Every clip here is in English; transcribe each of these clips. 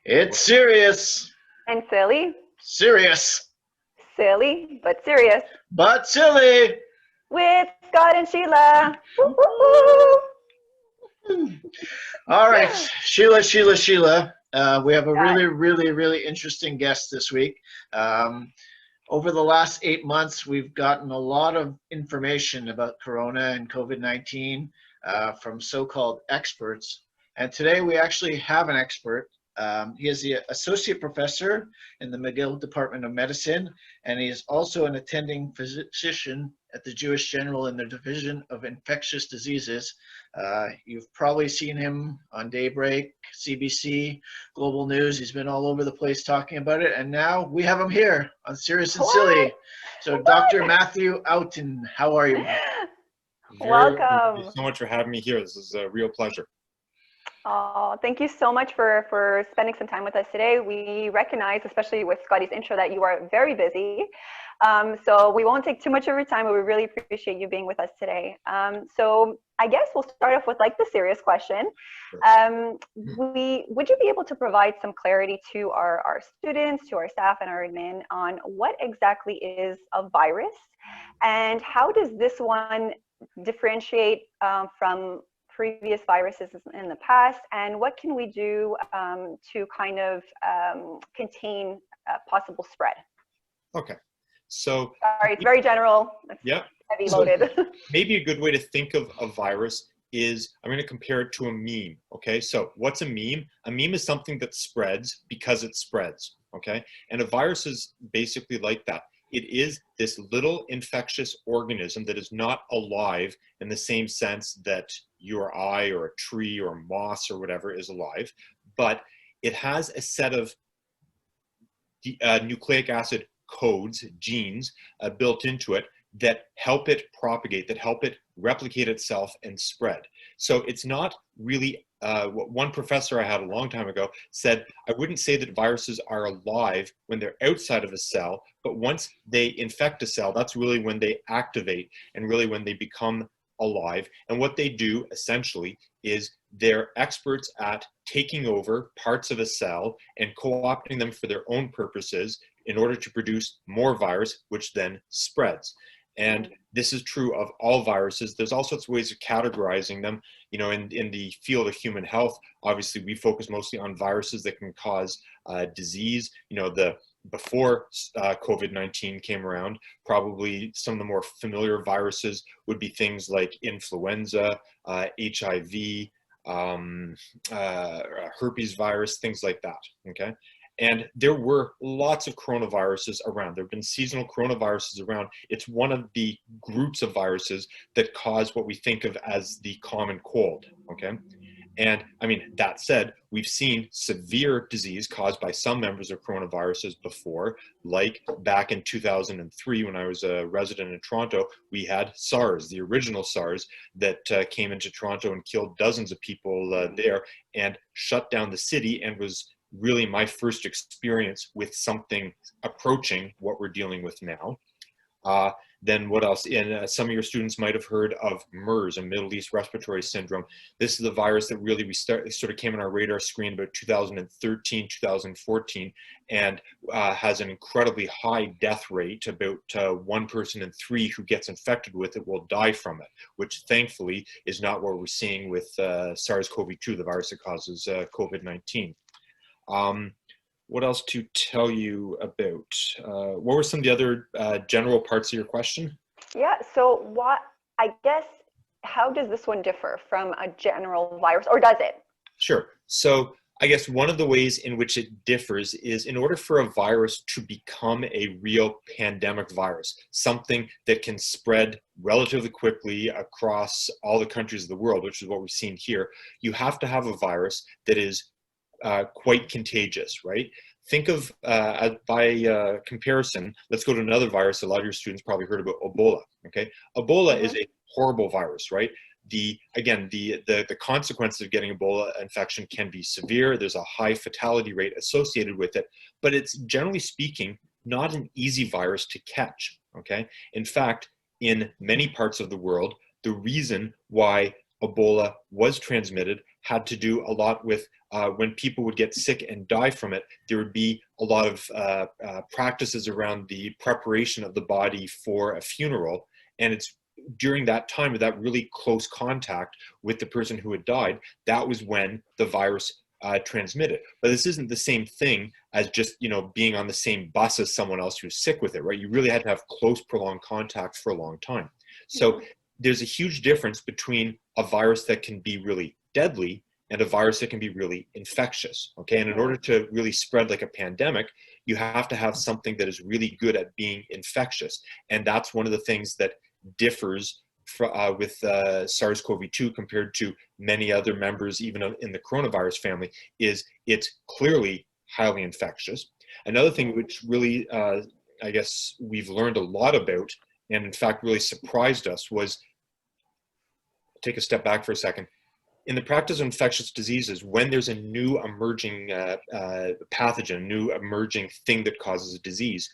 It's serious. And silly, Serious. silly, but serious But silly. with Scott and Sheila. Woo-hoo-hoo. All right, Sheila. We have a Scott. really interesting guest this week. Um, Over the last 8 months, we've gotten a lot of information about Corona and COVID-19 from so-called experts. And today we actually have an expert. He is the associate professor in the McGill Department of Medicine, and he is also an attending physician at the Jewish General in the Division of Infectious Diseases. You've probably seen him on Daybreak, CBC, Global News. He's been all over the place talking about it, and now we have him here on Serious and What? Silly. So, Dr. Matthew Oughton, how are you? Thank you Welcome. so much for having me here. This is a real pleasure. Oh, thank you so much for spending some time with us today. We recognize, especially with Scotty's intro, that you are very busy. So we won't take too much of your time, but we really appreciate you being with us today. So I guess we'll start off with like the serious question. Would you be able to provide some clarity to our students, to our staff and our admin on what exactly is a virus and how does this one differentiate from previous viruses in the past, and what can we do to kind of contain possible spread? Okay, so Sorry, it's very general. It's yeah, heavy so loaded. maybe a good way to think of a virus is I'm going to compare it to a meme. Okay, so what's a meme? A meme is something that spreads because it spreads. Okay, and a virus is basically like that. It is this little infectious organism that is not alive in the same sense that you or I or a tree or moss or whatever is alive, but it has a set of nucleic acid codes, genes, built into it that help it propagate, that help it replicate itself and spread. So it's not really, what one professor I had a long time ago said, I wouldn't say that viruses are alive when they're outside of a cell, but once they infect a cell, that's really when they activate and really when they become alive. And what they do essentially is they're experts at taking over parts of a cell and co-opting them for their own purposes in order to produce more virus, which then spreads. And this is true of all viruses. There's all sorts of ways of categorizing them. You know, in the field of human health, obviously we focus mostly on viruses that can cause disease. You know, before COVID-19 came around, probably some of the more familiar viruses would be things like influenza, HIV, herpes virus, things like that, okay? And there were lots of coronaviruses around. There have been seasonal coronaviruses around. It's one of the groups of viruses that cause what we think of as the common cold, okay? And I mean, that said, we've seen severe disease caused by some members of coronaviruses before, like back in 2003 when I was a resident in Toronto, we had SARS, the original SARS that came into Toronto and killed dozens of people there and shut down the city, and was really my first experience with something approaching what we're dealing with now. Then what else? And some of your students might have heard of MERS, a Middle East Respiratory Syndrome. This is the virus that really sort of came on our radar screen about 2013, 2014, and has an incredibly high death rate. About 1 person in 3 who gets infected with it will die from it, which thankfully is not what we're seeing with SARS-CoV-2, the virus that causes COVID-19. What else to tell you about? What were some of the other general parts of your question? Yeah, so I guess, how does this one differ from a general virus, or does it? Sure. So I guess one of the ways in which it differs is in order for a virus to become a real pandemic virus, something that can spread relatively quickly across all the countries of the world, which is what we've seen here, you have to have a virus that is quite contagious, right? Think of, by comparison, let's go to another virus a lot of your students probably heard about, Ebola, okay? Ebola is a horrible virus, right? The consequences of getting Ebola infection can be severe. There's a high fatality rate associated with it, but it's generally speaking not an easy virus to catch, okay? In fact, in many parts of the world, the reason why Ebola was transmitted had to do a lot with when people would get sick and die from it, there would be a lot of practices around the preparation of the body for a funeral. And it's during that time of that really close contact with the person who had died, that was when the virus transmitted. But this isn't the same thing as just, being on the same bus as someone else who's sick with it, right? You really had to have close, prolonged contact for a long time. So there's a huge difference between a virus that can be really deadly and a virus that can be really infectious, okay? And in order to really spread like a pandemic, you have to have something that is really good at being infectious. And that's one of the things that differs with SARS-CoV-2 compared to many other members, even in the coronavirus family, is it's clearly highly infectious. Another thing which really, I guess we've learned a lot about, and in fact really surprised us, was, take a step back for a second, in the practice of infectious diseases, when there's a new emerging pathogen, new emerging thing that causes a disease,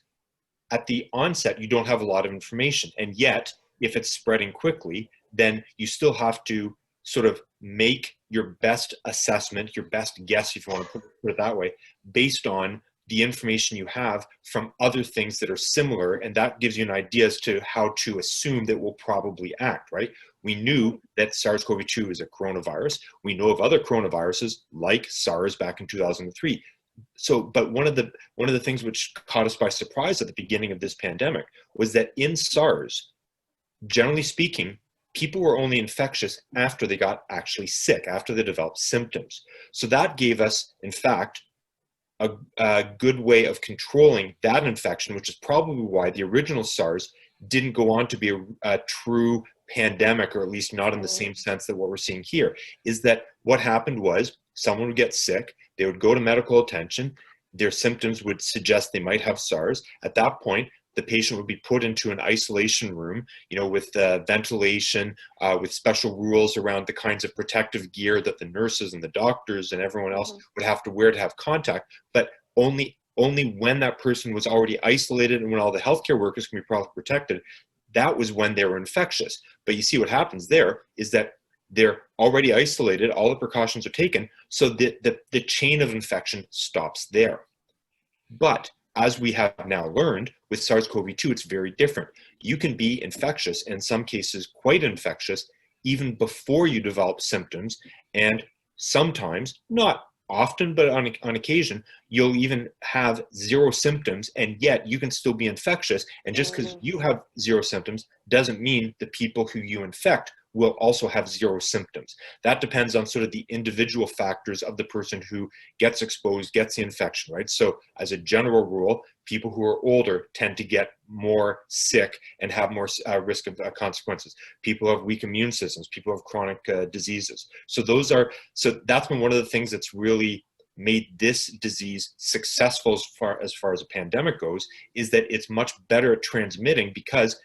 at the onset, you don't have a lot of information. And yet, if it's spreading quickly, then you still have to sort of make your best assessment, your best guess, if you want to put it that way, based on the information you have from other things that are similar, and that gives you an idea as to how to assume that we'll probably act, right? We knew that SARS-CoV-2 is a coronavirus. We know of other coronaviruses like SARS back in 2003. So, but one of the things which caught us by surprise at the beginning of this pandemic was that in SARS, generally speaking, people were only infectious after they got actually sick, after they developed symptoms. So that gave us, in fact, a good way of controlling that infection, which is probably why the original SARS didn't go on to be a true pandemic, or at least not in the same sense that what we're seeing here, is that what happened was someone would get sick, they would go to medical attention, their symptoms would suggest they might have SARS. At that point, the patient would be put into an isolation room, with ventilation, with special rules around the kinds of protective gear that the nurses and the doctors and everyone else would have to wear to have contact. But only when that person was already isolated and when all the healthcare workers can be properly protected, that was when they were infectious. But you see what happens there is that they're already isolated, all the precautions are taken, so the chain of infection stops there. But as we have now learned with SARS-CoV-2, it's very different. You can be infectious, in some cases quite infectious, even before you develop symptoms. And sometimes, not often, but on occasion, you'll even have zero symptoms, and yet you can still be infectious. And just because you have zero symptoms doesn't mean the people who you infect will also have zero symptoms. That depends on sort of the individual factors of the person who gets exposed, gets the infection, right? So as a general rule, people who are older tend to get more sick and have more risk of consequences. People who have weak immune systems, people who have chronic diseases. So that's been one of the things that's really made this disease successful as far as a pandemic goes, is that it's much better at transmitting, because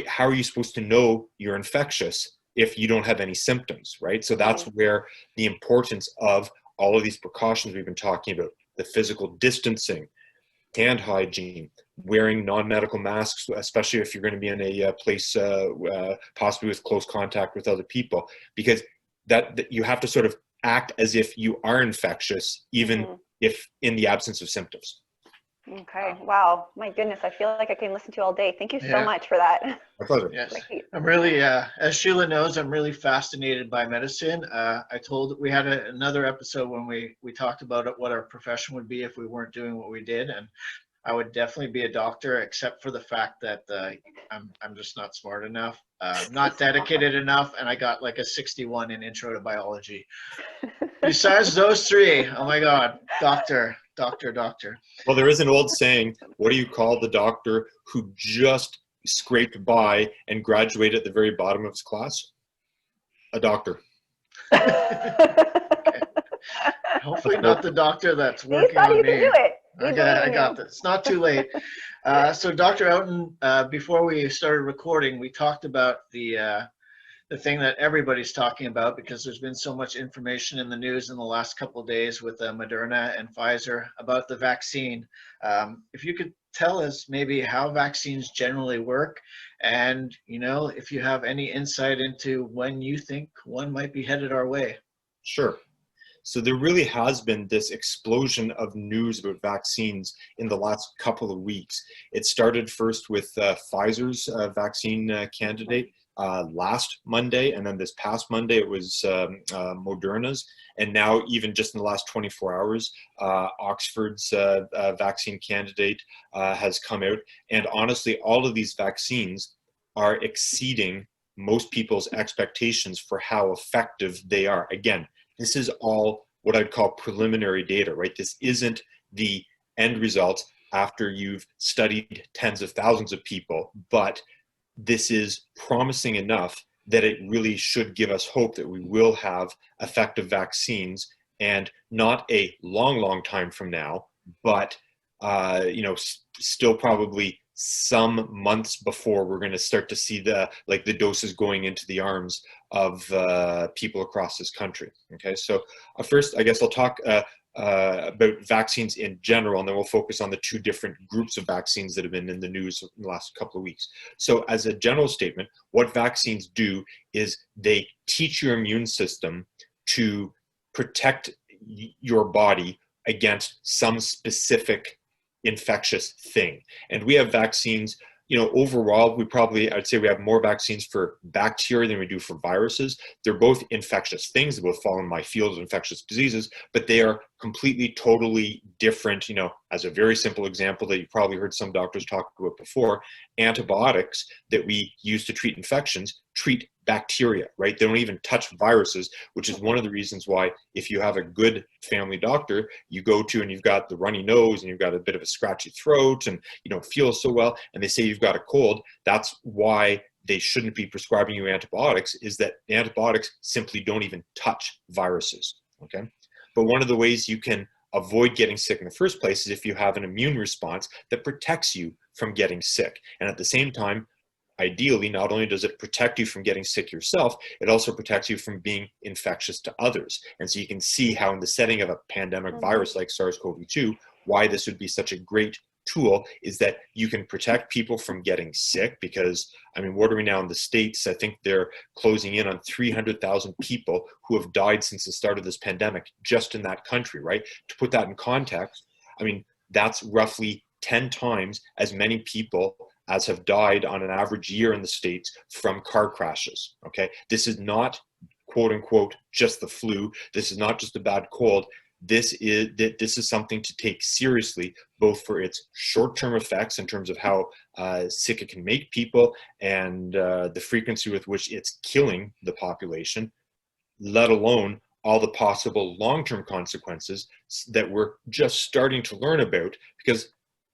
how are you supposed to know you're infectious if you don't have any symptoms, right? So that's where the importance of all of these precautions we've been talking about, the physical distancing, hand hygiene, wearing non-medical masks, especially if you're going to be in a place possibly with close contact with other people, because that you have to sort of act as if you are infectious, even if in the absence of symptoms. Okay. Wow. My goodness. I feel like I can listen to you all day. Thank you so much for that. My pleasure. Yes. Great. I'm really, as Sheila knows, I'm really fascinated by medicine. We had another episode when we talked about what our profession would be if we weren't doing what we did. And I would definitely be a doctor, except for the fact that I'm just not smart enough, not dedicated enough, and I got like a 61 in Intro to Biology. Besides those three, oh my God, doctor. Well, there is an old saying, what do you call the doctor who just scraped by and graduated at the very bottom of his class? A doctor. Okay. Hopefully not the doctor that's working on me. You can do it. Okay, I got this. It's not too late. So Dr. Oughton, before we started recording, we talked about the the thing that everybody's talking about, because there's been so much information in the news in the last couple of days with Moderna and Pfizer about the vaccine. If you could tell us maybe how vaccines generally work, and if you have any insight into when you think one might be headed our way. Sure. So there really has been this explosion of news about vaccines in the last couple of weeks. It started first with Pfizer's vaccine candidate last Monday, and then this past Monday it was Moderna's, and now even just in the last 24 hours, Oxford's vaccine candidate has come out. And honestly, all of these vaccines are exceeding most people's expectations for how effective they are. Again, this is all what I'd call preliminary data, right? This isn't the end result after you've studied tens of thousands of people, but this is promising enough that it really should give us hope that we will have effective vaccines, and not a long time from now, but still probably some months before we're going to start to see the doses going into the arms of people across this country. Okay, so first I guess I'll talk about vaccines in general, and then we'll focus on the two different groups of vaccines that have been in the news in the last couple of weeks. So as a general statement, what vaccines do is they teach your immune system to protect your body against some specific infectious thing. And we have vaccines, overall, I'd say we have more vaccines for bacteria than we do for viruses. They're both infectious things. They both fall in my field of infectious diseases, but they are completely, totally different. As a very simple example that you probably heard some doctors talk about before, antibiotics that we use to treat infections treat bacteria, right? They don't even touch viruses, which is one of the reasons why if you have a good family doctor you go to and you've got the runny nose and you've got a bit of a scratchy throat and you don't feel so well, and they say you've got a cold, that's why they shouldn't be prescribing you antibiotics, is that the antibiotics simply don't even touch viruses, okay? But one of the ways you can avoid getting sick in the first place is if you have an immune response that protects you from getting sick. And at the same time, ideally, not only does it protect you from getting sick yourself, it also protects you from being infectious to others. And so you can see how in the setting of a pandemic virus like SARS-CoV-2, why this would be such a great tool is that you can protect people from getting sick, because, what are we now in the States? I think they're closing in on 300,000 people who have died since the start of this pandemic just in that country, right? To put that in context, that's roughly 10 times as many people as have died on an average year in the States from car crashes, okay? This is not, quote unquote, just the flu. This is not just a bad cold. This is something to take seriously, both for its short-term effects in terms of how sick it can make people and the frequency with which it's killing the population, let alone all the possible long-term consequences that we're just starting to learn about. Because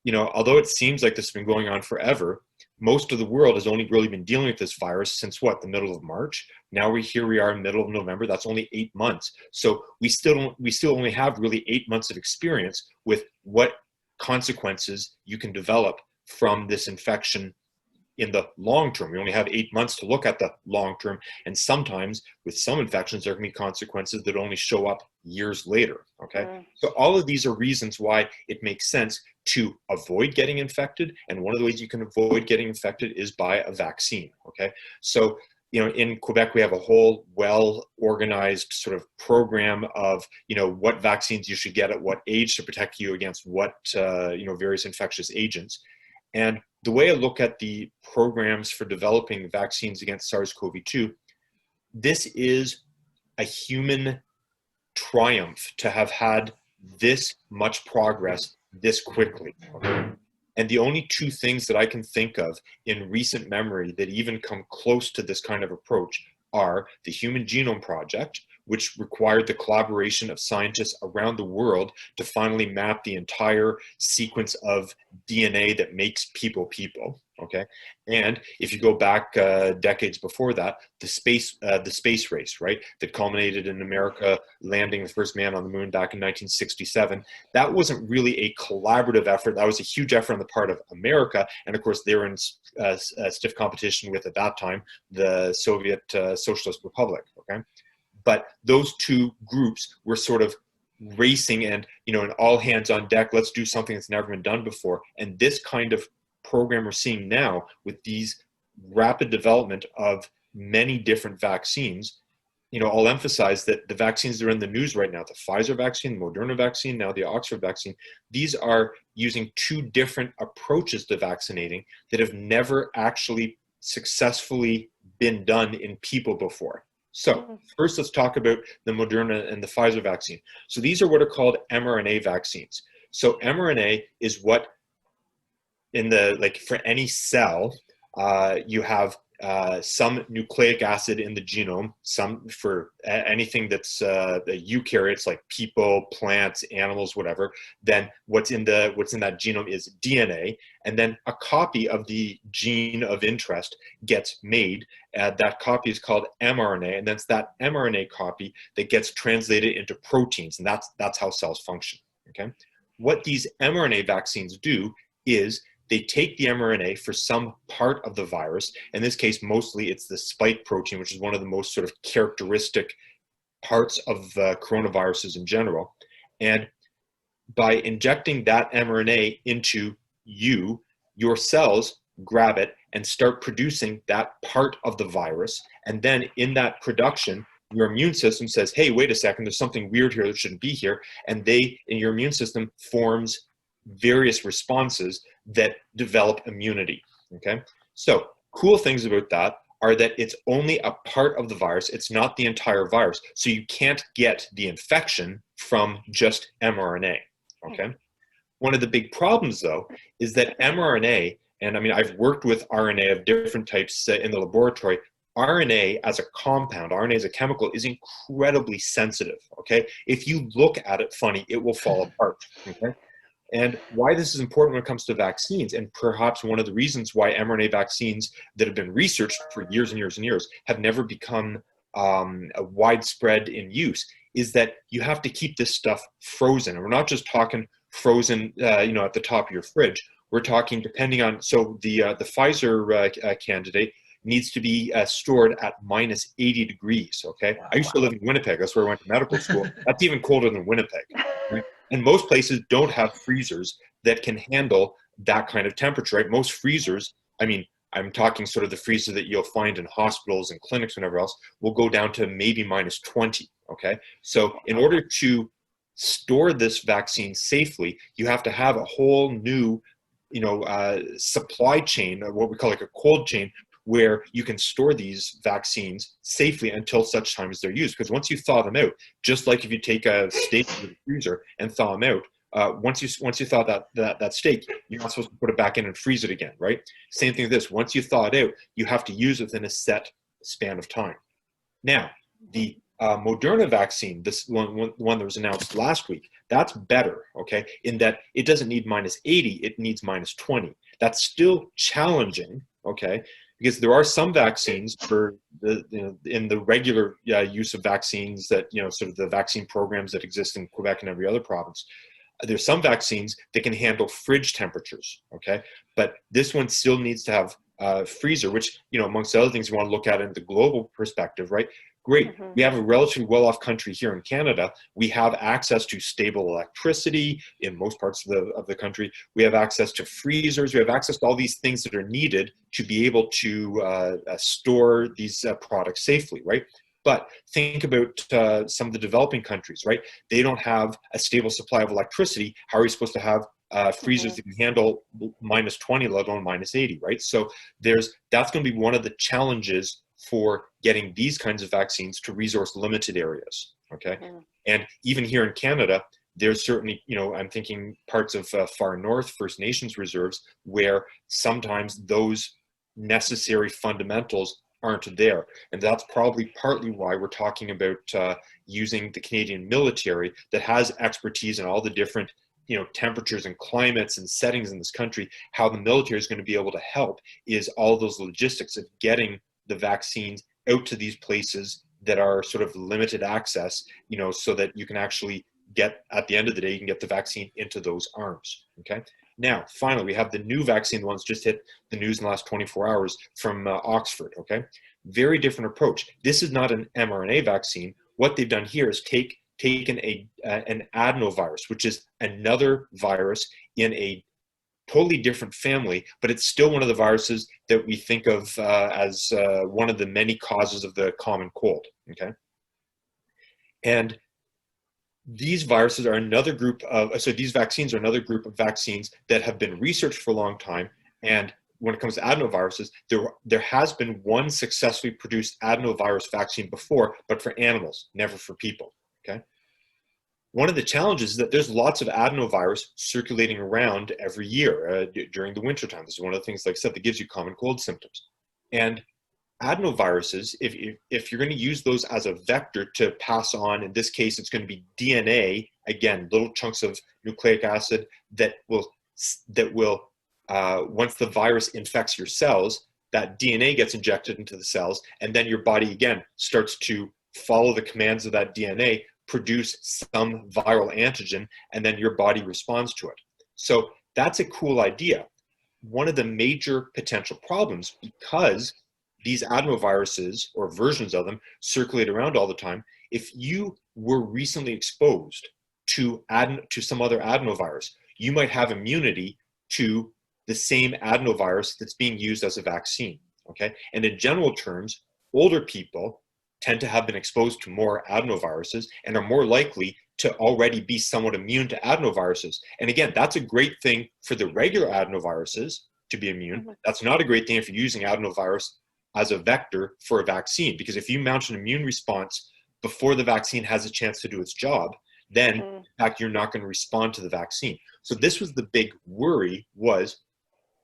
although it seems like this has been going on forever, most of the world has only really been dealing with this virus since the middle of March. Now we are in middle of November. That's only 8 months. So we still only have really 8 months of experience with what consequences you can develop from this infection in the long term. We only have 8 months to look at the long term, and sometimes with some infections there can be consequences that only show up years later, okay? So all of these are reasons why it makes sense to avoid getting infected, and one of the ways you can avoid getting infected is by a vaccine, okay? So in Quebec we have a whole well-organized sort of program of what vaccines you should get at what age to protect you against what various infectious agents. And the way I look at the programs for developing vaccines against SARS-CoV-2, this is a human triumph to have had this much progress this quickly. Okay? And the only two things that I can think of in recent memory that even come close to this kind of approach are the Human Genome Project, which required the collaboration of scientists around the world to finally map the entire sequence of DNA that makes people people. Okay, and if you go back decades before that, the space race, right, that culminated in America landing the first man on the moon back in 1967, that wasn't really a collaborative effort. That was a huge effort on the part of America, and of course they were in stiff competition with, at that time, the Soviet Socialist Republic. Okay, but those two groups were sort of racing, and an all hands on deck, let's do something that's never been done before. And this kind of program we're seeing now with these rapid development of many different vaccines, I'll emphasize that the vaccines that are in the news right now, the Pfizer vaccine, the Moderna vaccine, now the Oxford vaccine, these are using two different approaches to vaccinating that have never actually successfully been done in people before. So first, let's talk about the Moderna and the Pfizer vaccine. So these are what are called mRNA vaccines. So mRNA is what, for any cell, you have some nucleic acid in the genome, some for anything that's the eukaryotes, like people, plants, animals, whatever. Then what's in that genome is DNA, and then a copy of the gene of interest gets made. That copy is called mRNA, and that's that mRNA copy that gets translated into proteins, and that's how cells function. Okay, what these mRNA vaccines do is they take the mRNA for some part of the virus. In this case, mostly it's the spike protein, which is one of the most sort of characteristic parts of coronaviruses in general. And by injecting that mRNA into your cells grab it and start producing that part of the virus. And then in that production, your immune system says, hey, wait a second, there's something weird here that shouldn't be here. And your immune system forms various responses that develop immunity. Okay, so cool things about that are that it's only a part of the virus. It's not the entire virus. So you can't get the infection from just mRNA. Okay, one of the big problems, though, is that mRNA, and I mean, I've worked with RNA of different types in the laboratory. RNA as a compound, RNA as a chemical, is incredibly sensitive. Okay, if you look at it funny, it will fall apart. Okay. And why this is important when it comes to vaccines, and perhaps one of the reasons why mRNA vaccines that have been researched for years and years and years have never become widespread in use, is that you have to keep this stuff frozen. And we're not just talking frozen, at the top of your fridge. We're talking, depending on, so the Pfizer candidate needs to be stored at minus 80 degrees. Okay, I used to live in Winnipeg. That's where I went to medical school. That's even colder than Winnipeg. Right? And most places don't have freezers that can handle that kind of temperature, right? Most freezers, I mean, I'm talking sort of the freezer that you'll find in hospitals and clinics and whatever else, will go down to maybe minus 20, okay? So in order to store this vaccine safely, you have to have a whole new, supply chain, or what we call like a cold chain, where you can store these vaccines safely until such time as they're used. Because once you thaw them out, just like if you take a steak to the freezer and thaw them out, once you thaw that steak, you're not supposed to put it back in and freeze it again, right? Same thing with this. Once you thaw it out, you have to use it within a set span of time. Now, the Moderna vaccine, this one that was announced last week, that's better, okay, in that it doesn't need minus 80, it needs minus 20. That's still challenging, okay, because there are some vaccines for in the regular use of vaccines that, sort of the vaccine programs that exist in Quebec and every other province. There's some vaccines that can handle fridge temperatures, okay? But this one still needs to have freezer, which, amongst other things you want to look at in the global perspective, right? Great. We have a relatively well-off country here in Canada. We have access to stable electricity in most parts of the country. We have access to freezers. We have access to all these things that are needed to be able to store these products safely, right? But think about some of the developing countries, right? They don't have a stable supply of electricity. How are you supposed to have freezers that can handle minus 20, let alone minus 80, right? So that's going to be one of the challenges for getting these kinds of vaccines to resource limited areas, okay? And even here in Canada, there's certainly, I'm thinking parts of far north First Nations reserves where sometimes those necessary fundamentals aren't there. And that's probably partly why we're talking about using the Canadian military that has expertise in all the different temperatures and climates and settings in this country. How the military is going to be able to help is all those logistics of getting the vaccines out to these places that are sort of limited access, so that you can actually get, at the end of the day, you can get the vaccine into those arms, okay? Now, finally, we have the new vaccine, the ones just hit the news in the last 24 hours from Oxford, okay? Very different approach. This is not an mRNA vaccine. What they've done here is taken an adenovirus, which is another virus in a totally different family, but it's still one of the viruses that we think of as one of the many causes of the common cold, okay? And these viruses are another group of, so these vaccines are another group of vaccines that have been researched for a long time. And when it comes to adenoviruses, there has been one successfully produced adenovirus vaccine before, but for animals, never for people, okay? One of the challenges is that there's lots of adenovirus circulating around every year during the wintertime. This is one of the things, like I said, that gives you common cold symptoms. And adenoviruses, if you're going to use those as a vector to pass on, in this case, it's going to be DNA, again, little chunks of nucleic acid that will once the virus infects your cells, that DNA gets injected into the cells, and then your body, again, starts to follow the commands of that DNA, produce some viral antigen, and then your body responds to it. So that's a cool idea. One of the major potential problems, because these adenoviruses or versions of them circulate around all the time, if you were recently exposed to some other adenovirus, you might have immunity to the same adenovirus that's being used as a vaccine, okay? And in general terms, older people tend to have been exposed to more adenoviruses and are more likely to already be somewhat immune to adenoviruses. And again, that's a great thing for the regular adenoviruses to be immune. Mm-hmm. That's not a great thing if you're using adenovirus as a vector for a vaccine, because if you mount an immune response before the vaccine has a chance to do its job, then in fact, you're not going to respond to the vaccine. So this was the big worry, was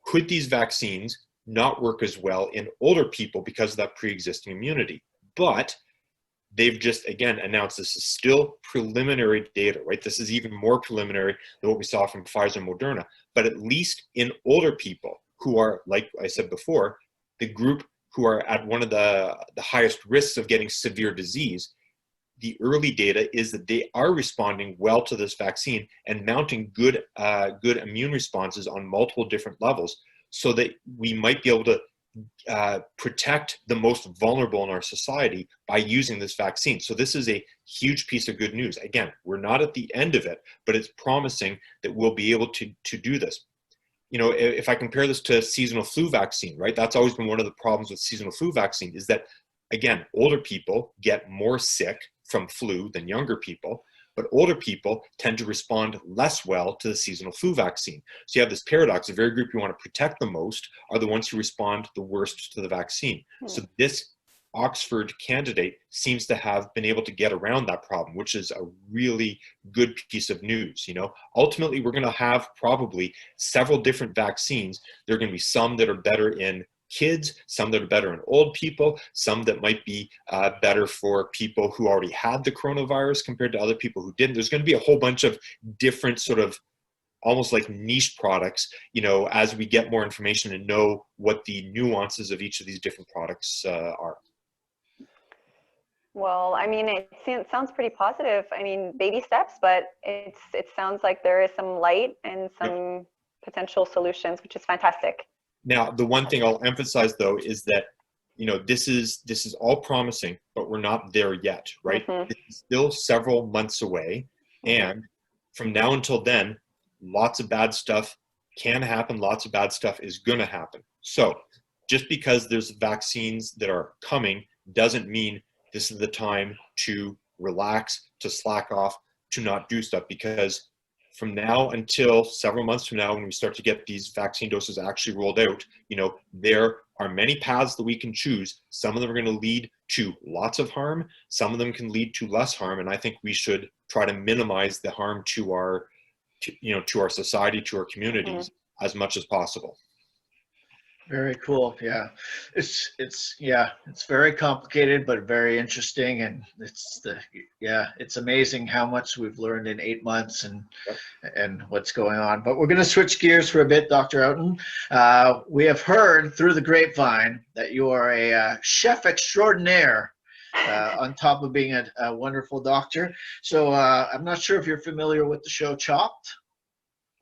could these vaccines not work as well in older people because of that pre-existing immunity? But they've just, again, announced this is still preliminary data, right? This is even more preliminary than what we saw from Pfizer and Moderna. But at least in older people who are, like I said before, the group who are at one of the highest risks of getting severe disease, the early data is that they are responding well to this vaccine and mounting good immune responses on multiple different levels, so that we might be able to protect the most vulnerable in our society by using this vaccine. So this is a huge piece of good news. Again, we're not at the end of it, but it's promising that we'll be able to do this. If I compare this to seasonal flu vaccine, right? That's always been one of the problems with seasonal flu vaccine, is that, again, older people get more sick from flu than younger people, but older people tend to respond less well to the seasonal flu vaccine. So you have this paradox. The very group you want to protect the most are the ones who respond the worst to the vaccine. So this Oxford candidate seems to have been able to get around that problem, which is a really good piece of news. Ultimately, we're going to have probably several different vaccines. There are going to be some that are better in kids, some that are better in old people, some that might be better for people who already had the coronavirus compared to other people who didn't. There's going to be a whole bunch of different sort of almost like niche products, as we get more information and know what the nuances of each of these different products are. Well, I mean, it sounds pretty positive. I mean, baby steps, but it sounds like there is some light and some potential solutions, which is fantastic. Now, the one thing I'll emphasize, though, is that, this is all promising, but we're not there yet, right? Mm-hmm. It's still several months away. Mm-hmm. And from now until then, lots of bad stuff can happen. Lots of bad stuff is going to happen. So just because there's vaccines that are coming doesn't mean this is the time to relax, to slack off, to not do stuff, because from now until several months from now, when we start to get these vaccine doses actually rolled out, there are many paths that we can choose. Some of them are going to lead to lots of harm. Some of them can lead to less harm. And I think we should try to minimize the harm to our society, to our communities, as much as possible. Very cool. Yeah. It's very complicated, but very interesting. And it's amazing how much we've learned in 8 months Yep. and what's going on. But we're going to switch gears for a bit, Dr. Oughton. We have heard through the grapevine that you are a chef extraordinaire, on top of being a wonderful doctor. So I'm not sure if you're familiar with the show Chopped.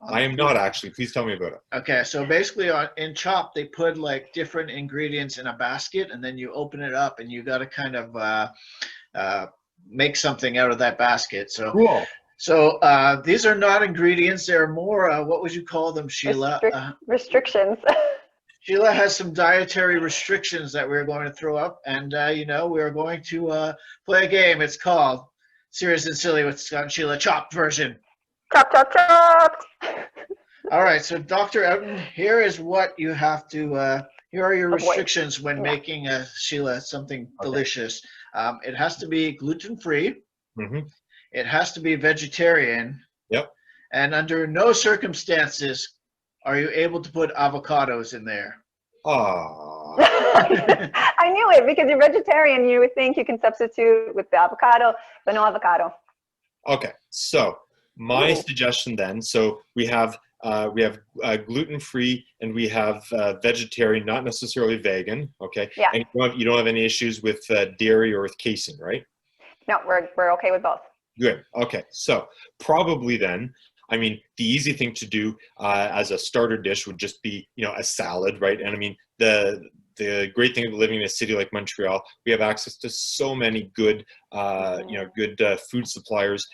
I am not actually. Please tell me about it. Okay, so basically in Chop, they put like different ingredients in a basket, and then you open it up, and you got to kind of make something out of that basket. Cool. So these are not ingredients; they're more. What would you call them, Sheila? Restrictions. Sheila has some dietary restrictions that we're going to throw up, and we're going to play a game. It's called Serious and Silly with Scott and Sheila Chopped version. Chop, chop, chopped. All right, so Dr. Oughton, here is what you have to, here are your restrictions when making Sheila something delicious. It has to be gluten-free. Mm-hmm. It has to be vegetarian. Yep. And under no circumstances are you able to put avocados in there. Ah. I knew it, because you're vegetarian. You would think you can substitute with the avocado, but no avocado. Okay, so my suggestion then, so we have gluten-free and we have vegetarian, not necessarily vegan, okay? Yeah. And you don't have any issues with dairy or with casein, right? No, we're okay with both. Good. Okay, so probably then, I mean, the easy thing to do as a starter dish would just be, a salad, right? And I mean, the great thing about living in a city like Montreal, we have access to so many good, food suppliers.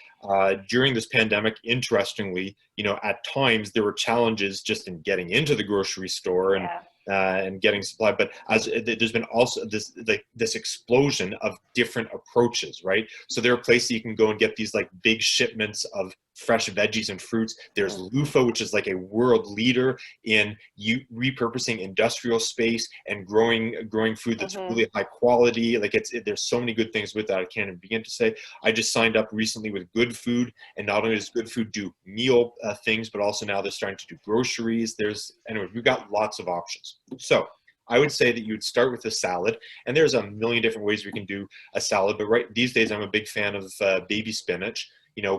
During this pandemic, interestingly, at times there were challenges just in getting into the grocery store and getting supply. But there's been also this explosion of different approaches, right? So there are places you can go and get these like big shipments of fresh veggies and fruits. There's Loofah, which is like a world leader in repurposing industrial space and growing food that's really high quality. Like there's so many good things with that I can't even begin to say. I just signed up recently with Good Food, and not only does Good Food do meal things, but also now they're starting to do groceries. We've got lots of options. So I would say that you would start with a salad, and there's a million different ways we can do a salad, but right these days I'm a big fan of baby spinach.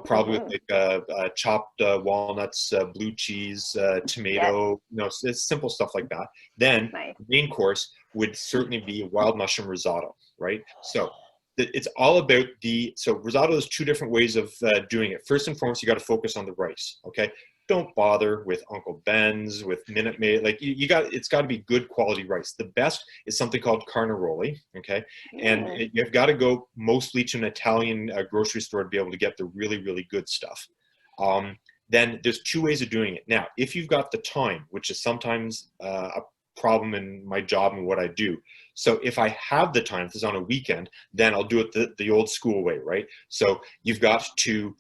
Probably with like chopped walnuts, blue cheese, tomato, it's simple stuff like that. Then the main course would certainly be wild mushroom risotto, right? So it's all about so risotto is two different ways of doing it. First and foremost, you got to focus on the rice, okay? Don't bother with Uncle Ben's, with Minute Maid. Like it's got to be good quality rice. The best is something called carnaroli, okay? And you've got to go mostly to an Italian grocery store to be able to get the really, really good stuff. Then there's two ways of doing it. Now, if you've got the time, which is sometimes a problem in my job and what I do. So if I have the time, if it's on a weekend, then I'll do it the old school way, right? So you've got to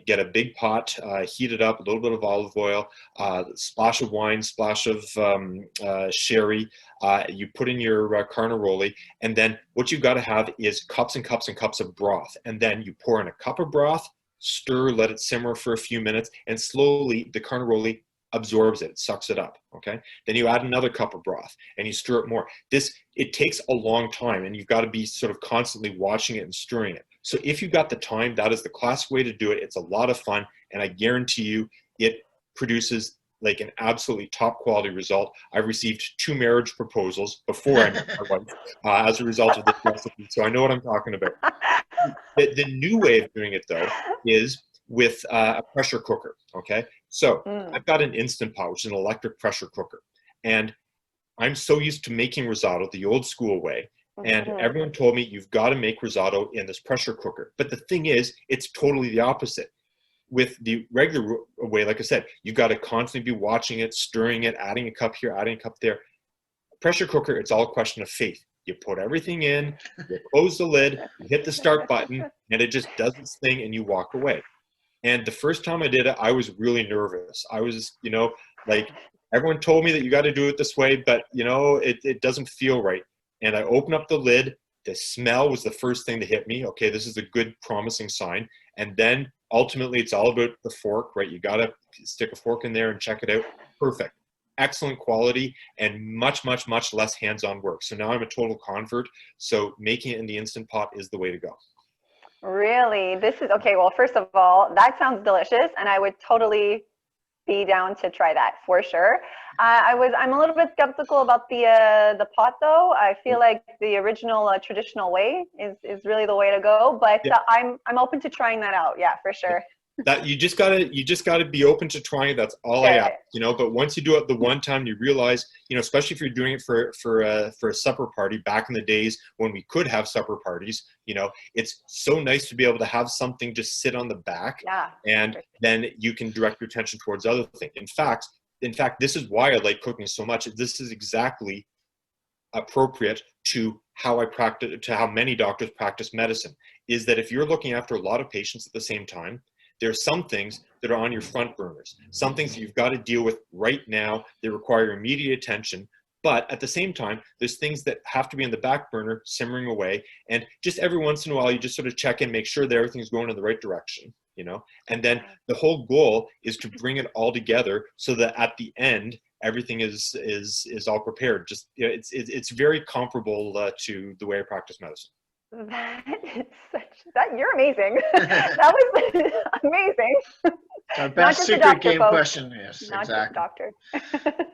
get a big pot, heat it up, a little bit of olive oil, splash of wine, splash of sherry. You put in your carnaroli, and then what you've got to have is cups and cups and cups of broth. And then you pour in a cup of broth, stir, let it simmer for a few minutes, and slowly the carnaroli absorbs it, sucks it up, okay? Then you add another cup of broth and you stir it more. It takes a long time, and you've got to be sort of constantly watching it and stirring it. So if you've got the time, that is the classic way to do it. It's a lot of fun, and I guarantee you it produces like an absolutely top quality result. I've received 2 marriage proposals before I met my wife as a result of this recipe, so I know what I'm talking about. The new way of doing it, though, is with a pressure cooker, okay? So I've got an Instant Pot, which is an electric pressure cooker. And I'm so used to making risotto the old school way. And everyone told me, you've got to make risotto in this pressure cooker. But the thing is, it's totally the opposite. With the regular way, like I said, you've got to constantly be watching it, stirring it, adding a cup here, adding a cup there. Pressure cooker, it's all a question of faith. You put everything in, you close the lid, you hit the start button, and it just does its thing, and you walk away. And the first time I did it, I was really nervous. I was, like everyone told me that you got to do it this way, but it doesn't feel right. And I opened up the lid. The smell was the first thing to hit me. Okay, this is a good, promising sign. And then ultimately, it's all about the fork, right? You got to stick a fork in there and check it out. Perfect. excellent quality and much, much, much less hands-on work. So now I'm a total convert. So making it in the Instant Pot is the way to go. Really? This is okay. Well, first of all, that sounds delicious, and I would totally be down to try that for sure. I'm a little bit skeptical about the pot though. I feel like the original traditional way is really the way to go, but Yeah. I'm open to trying that out. Yeah, for sure. That you just gotta be open to trying it. That's all I ask, you know. But once you do it the one time, you realize, you know, especially if you're doing it for a supper party back in the days when we could have supper parties, you know, it's so nice to be able to have something just sit on the back, and then you can direct your attention towards other things. In fact, this is why I like cooking so much. This is exactly appropriate to how I practice, to how many doctors practice medicine. Is that if you're looking after a lot of patients at the same time, there are some things that are on your front burners, some things that you've got to deal with right now that require immediate attention. But at the same time, there's things that have to be in the back burner, simmering away. And just every once in a while, you just sort of check in, make sure that everything's going in the right direction, you know? And then the whole goal is to bring it all together so that at the end, everything is all prepared. Just, you know, it's very comparable to the way I practice medicine. That is you're amazing. That was amazing. Our best secret doctor, game folks. question. Yes, Not exactly. just a doctor.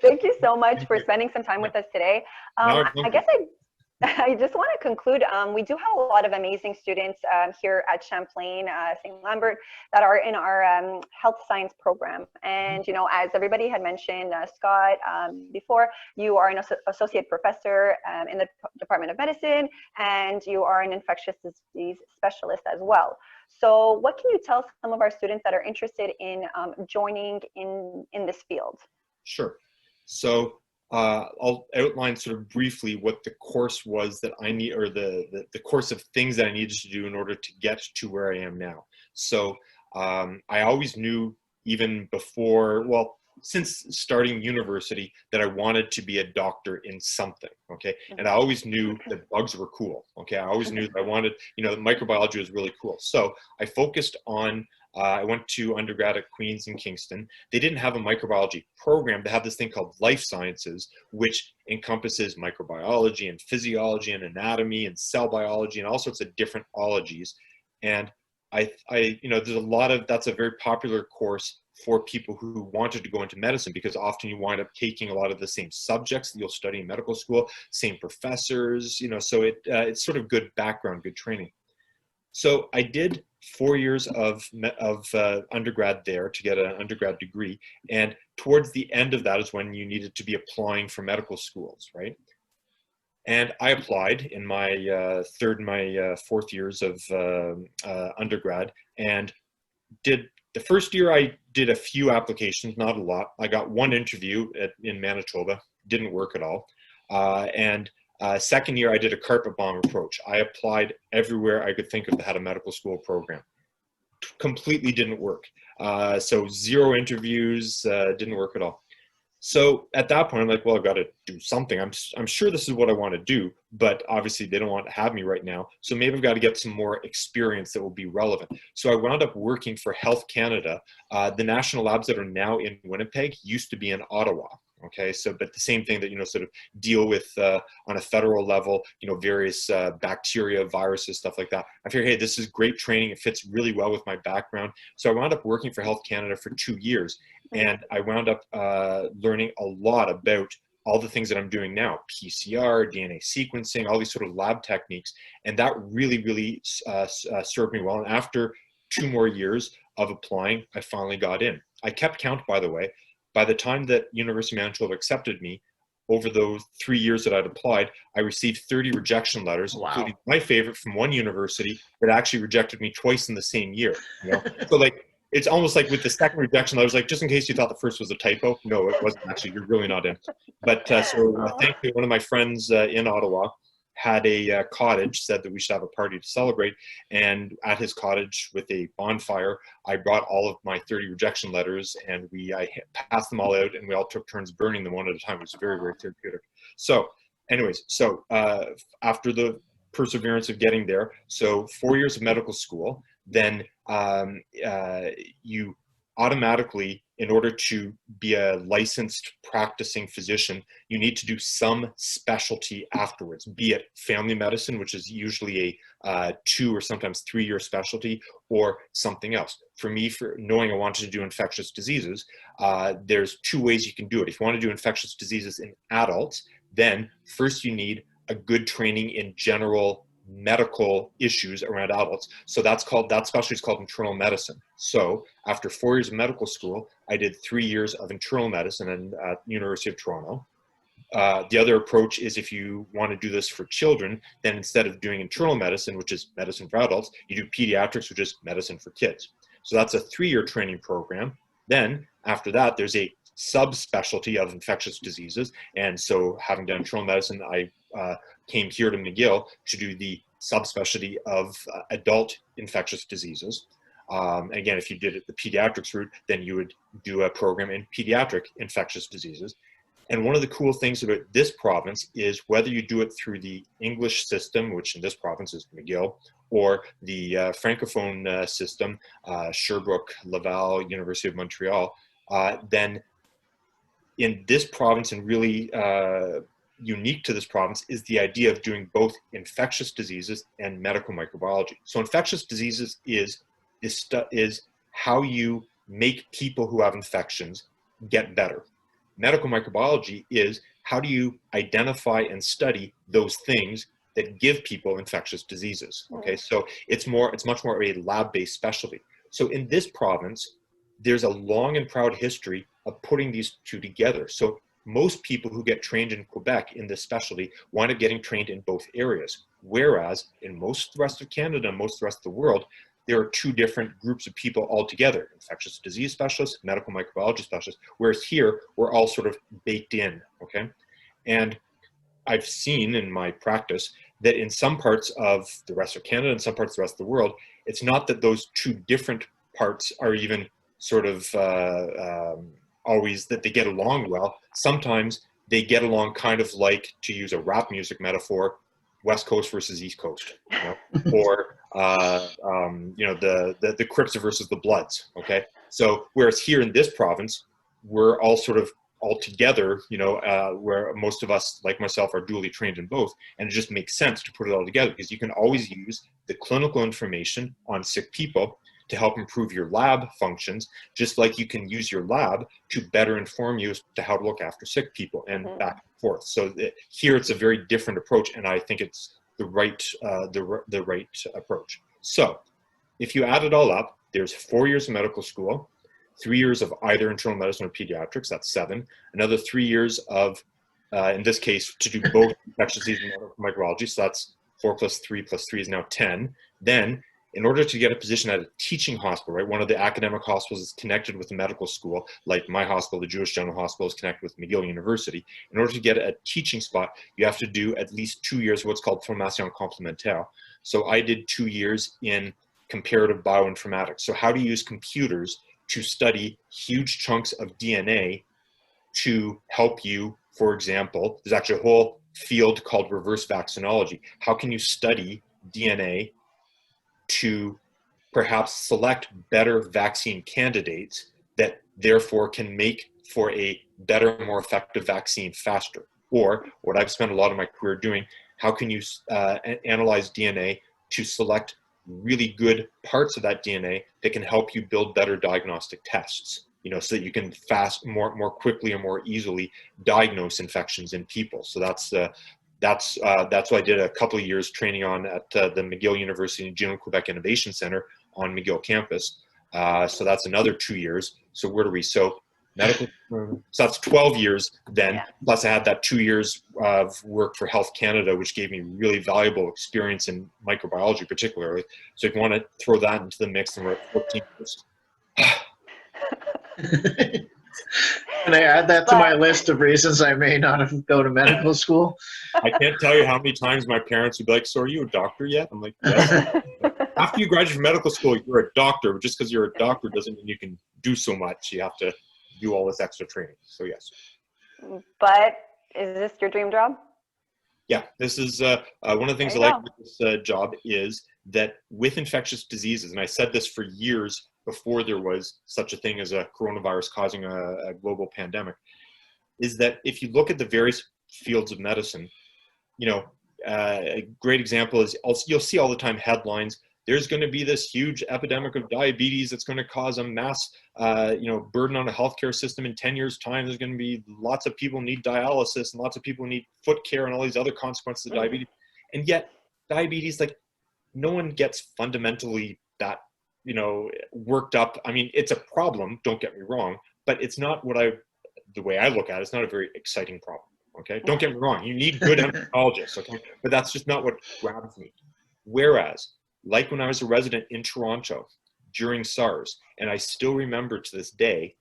Thank you so much for spending some time with us today. I guess I just want to conclude. We do have a lot of amazing students here at Champlain Saint-Lambert that are in our health science program. And, you know, as everybody had mentioned, Scott, before, you are an associate professor in the Department of Medicine, and you are an infectious disease specialist as well. So what can you tell some of our students that are interested in joining in this field? Sure. So I'll outline sort of briefly what the course was that I need, or the course of things that I needed to do in order to get to where I am now. So I always knew, even before, well, since starting university, that I wanted to be a doctor in something, okay? And I always knew that bugs were cool, okay? I always knew that I wanted, you know, microbiology was really cool. So I focused on, I went to undergrad at Queen's in Kingston. They didn't have a microbiology program. They have this thing called life sciences, which encompasses microbiology and physiology and anatomy and cell biology and all sorts of different ologies. And you know, there's a lot of, that's a very popular course for people who wanted to go into medicine, because often you wind up taking a lot of the same subjects that you'll study in medical school, same professors, you know, so it's sort of good background, good training. So I did 4 years of undergrad there to get an undergrad degree. And towards the end of that is when you needed to be applying for medical schools, right? And I applied in my third and my fourth years of undergrad, and the first year I did a few applications, not a lot. I got one interview in Manitoba, didn't work at all. Second year I did a carpet bomb approach. I applied everywhere I could think of that had a medical school program. Completely didn't work. So 0 interviews, didn't work at all. So at that point, I'm like, well, I've got to do something. I'm sure this is what I want to do, but obviously they don't want to have me right now. So maybe I've got to get some more experience that will be relevant. So I wound up working for Health Canada. The national labs that are now in Winnipeg used to be in Ottawa. Okay, so, but the same thing that, you know, sort of deal with on a federal level, you know, various bacteria, viruses, stuff like that. I figured, hey, this is great training. It fits really well with my background. So I wound up working for Health Canada for 2 years. And I wound up learning a lot about all the things that I'm doing now, PCR, DNA sequencing, all these sort of lab techniques. And that really, really served me well. And after 2 more years of applying, I finally got in. I kept count, by the way. By the time that University of Manitoba accepted me, over those 3 years that I'd applied, I received 30 rejection letters, including my favorite from one university that actually rejected me twice in the same year. You know? So like, it's almost like with the second rejection, I was like, just in case you thought the first was a typo. No, it wasn't actually. You're really not in. But thankfully, one of my friends in Ottawa had a cottage, said that we should have a party to celebrate. And at his cottage with a bonfire, I brought all of my 30 rejection letters, and I passed them all out, and we all took turns burning them one at a time. It was very, very therapeutic. So anyways, so after the perseverance of getting there, so 4 years of medical school, then you automatically, in order to be a licensed practicing physician, you need to do some specialty afterwards, be it family medicine, which is usually a 2 or sometimes 3-year specialty, or something else. For me, for knowing I wanted to do infectious diseases, there's 2 ways you can do it. If you want to do infectious diseases in adults, then first you need a good training in general medical issues around adults. So that specialty is called internal medicine. So after 4 years of medical school, I did 3 years of internal medicine at University of Toronto. The other approach is, if you want to do this for children, then instead of doing internal medicine, which is medicine for adults, you do pediatrics, which is medicine for kids. So that's a 3-year training program. Then after that, there's a subspecialty of infectious diseases. And so having done internal medicine, I came here to McGill to do the subspecialty of adult infectious diseases. Again, if you did it the pediatrics route, then you would do a program in pediatric infectious diseases. And one of the cool things about this province is whether you do it through the English system, which in this province is McGill, or the Francophone system, Sherbrooke, Laval, University of Montreal, then in this province, and really unique to this province, is the idea of doing both infectious diseases and medical microbiology. So infectious diseases is how you make people who have infections get better. Medical microbiology is how do you identify and study those things that give people infectious diseases. Okay, so it's much more of a lab-based specialty. So in this province, there's a long and proud history of putting these 2 together. So most people who get trained in Quebec in this specialty wind up getting trained in both areas. Whereas in most of the rest of Canada and most of the rest of the world, there are 2 different groups of people altogether: infectious disease specialists, medical microbiology specialists, whereas here we're all sort of baked in, okay? And I've seen in my practice that in some parts of the rest of Canada and some parts of the rest of the world, it's not that those 2 different parts are even sort of always that they get along well. Sometimes they get along kind of like, to use a rap music metaphor, West Coast versus East Coast, you know? Or you know, the Crips versus the Bloods. Okay, so whereas here in this province, we're all sort of all together, you know, where most of us, like myself, are dually trained in both, and it just makes sense to put it all together, because you can always use the clinical information on sick people to help improve your lab functions, just like you can use your lab to better inform you as to how to look after sick people, and back and forth. So here it's a very different approach, and I think it's the right approach. So if you add it all up, there's 4 years of medical school, 3 years of either internal medicine or pediatrics, that's 7, another 3 years of, in this case, to do both infectious disease and medical microbiology, so that's 4 plus 3 plus 3 is now 10. Then in order to get a position at a teaching hospital, right, one of the academic hospitals is connected with the medical school, like my hospital, the Jewish General Hospital, is connected with McGill University. In order to get a teaching spot, you have to do at least 2 years of what's called formation complémentaire. So I did 2 years in comparative bioinformatics. So how to use computers to study huge chunks of DNA to help you, for example, there's actually a whole field called reverse vaccinology. How can you study DNA to perhaps select better vaccine candidates that therefore can make for a better, more effective vaccine faster? Or what I've spent a lot of my career doing, how can you analyze DNA to select really good parts of that DNA that can help you build better diagnostic tests, you know, so that you can more quickly and more easily diagnose infections in people. So that's what I did a couple of years training on at the McGill University General Quebec Innovation Center on McGill campus. So that's another 2 years. So where do we? So medical. So that's 12 years then. Yeah. Plus I had that 2 years of work for Health Canada, which gave me really valuable experience in microbiology, particularly. So if you want to throw that into the mix, then we're at 14 years. Can I add that to my list of reasons I may not have go to medical school? I can't tell you how many times my parents would be like, "So are you a doctor yet?" I'm like, "Yes." After you graduate from medical school, you're a doctor. But just because you're a doctor doesn't mean you can do so much. You have to do all this extra training. So yes. But is this your dream job? Yeah, this is one of the things I like about this job is that with infectious diseases, and I said this for years before there was such a thing as a coronavirus causing a global pandemic, is that if you look at the various fields of medicine, a great example is you'll see all the time headlines, there's going to be this huge epidemic of diabetes that's going to cause a mass burden on a healthcare system in 10 years time. There's going to be lots of people need dialysis and lots of people need foot care and all these other consequences of diabetes. And yet diabetes, like, no one gets fundamentally that worked up. I mean, it's a problem, don't get me wrong, but it's not the way I look at it, it's not a very exciting problem. Okay, don't get me wrong, you need good endocrinologists, okay, but that's just not what grabs me. Whereas, like when I was a resident in Toronto during SARS, and I still remember to this day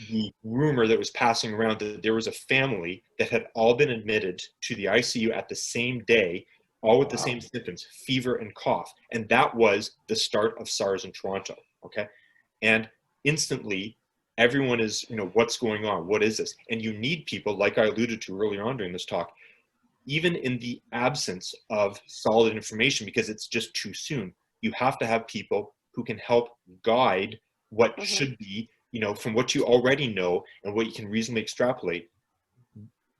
the rumor that was passing around that there was a family that had all been admitted to the ICU at the same day, all with the same symptoms, fever and cough. And that was the start of SARS in Toronto, okay? And instantly, everyone is, what's going on? What is this? And you need people, like I alluded to earlier on during this talk, even in the absence of solid information, because it's just too soon, you have to have people who can help guide what should be, from what you already know and what you can reasonably extrapolate,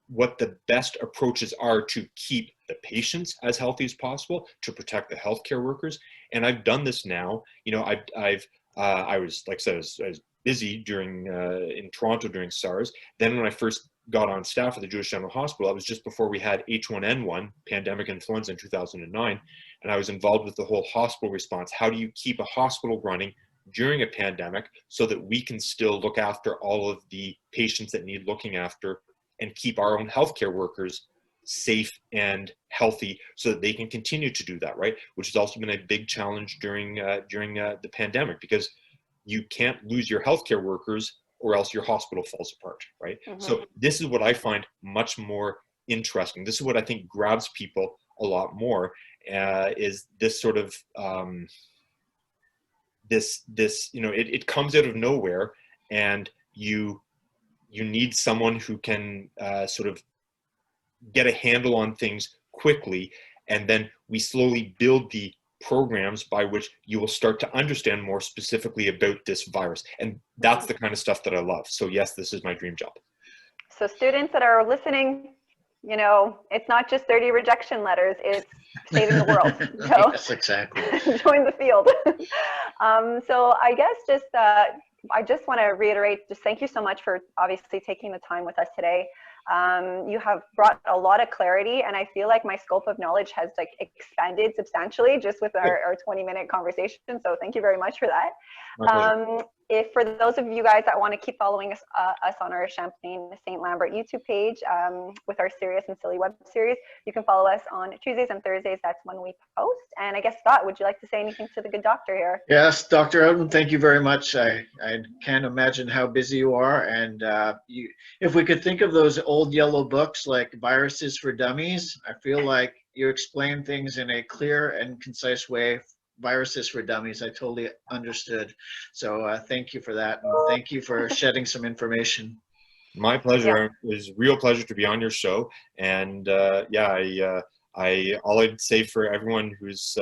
what the best approaches are to keep the patients as healthy as possible, to protect the healthcare workers. And I've done this now. I was, like I said, I was busy during in Toronto during SARS. Then when I first got on staff at the Jewish General Hospital, that was just before we had H1N1, pandemic influenza in 2009. And I was involved with the whole hospital response. How do you keep a hospital running during a pandemic so that we can still look after all of the patients that need looking after and keep our own healthcare workers safe and healthy so that they can continue to do that, right? Which has also been a big challenge during the pandemic, because you can't lose your healthcare workers or else your hospital falls apart, right? So this is what I find much more interesting. This is what I think grabs people a lot more, is this sort of, it comes out of nowhere, and you need someone who can sort of get a handle on things quickly, and then we slowly build the programs by which you will start to understand more specifically about this virus. And that's the kind of stuff that I love. So yes, this is my dream job. So students that are listening, it's not just 30 rejection letters, it's saving the world. So yes, exactly. Join the field. So I guess I just want to reiterate, just thank you so much for obviously taking the time with us today. You have brought a lot of clarity, and I feel like my scope of knowledge has expanded substantially just with our 20-minute conversation. So thank you very much for that. If for those of you guys that want to keep following us on our Champlain Saint-Lambert YouTube page with our serious and silly web series, you can follow us on Tuesdays and Thursdays. That's when we post. And I guess, Scott, would you like to say anything to the good doctor here? Yes, Dr. Oughton, thank you very much. I can't imagine how busy you are. And if we could think of those old yellow books like Viruses for Dummies, I feel like you explain things in a clear and concise way. Viruses for Dummies, I totally understood. So thank you for that, and thank you for shedding some information. My pleasure. It was a real pleasure to be on your show. And all I'd say for everyone who's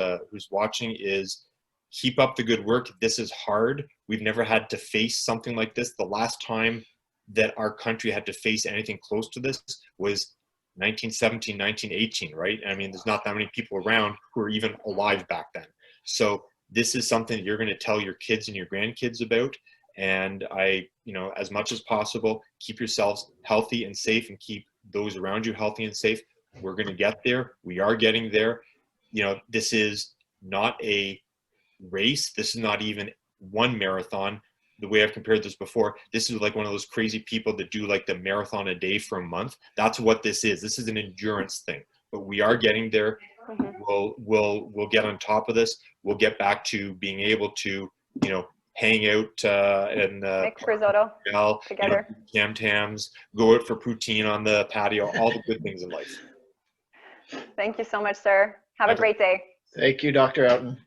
watching is keep up the good work. This is hard. We've never had to face something like this. The last time that our country had to face anything close to this was 1917, 1918, right? I mean, there's not that many people around who are even alive back then. So this is something that you're going to tell your kids and your grandkids about. And as much as possible, keep yourselves healthy and safe, and keep those around you healthy and safe. We're going to get there. We are getting there. This is not a race. This is not even one marathon. The way I've compared this before, this is like one of those crazy people that do like the marathon a day for a month. That's what this is. This is an endurance thing, but we are getting there. We'll get on top of this. We'll get back to being able to, hang out and mix risotto together, Tam-tams, go out for poutine on the patio, all the good things in life. Thank you so much, sir. Have a great day. Thank you, Dr. Oughton.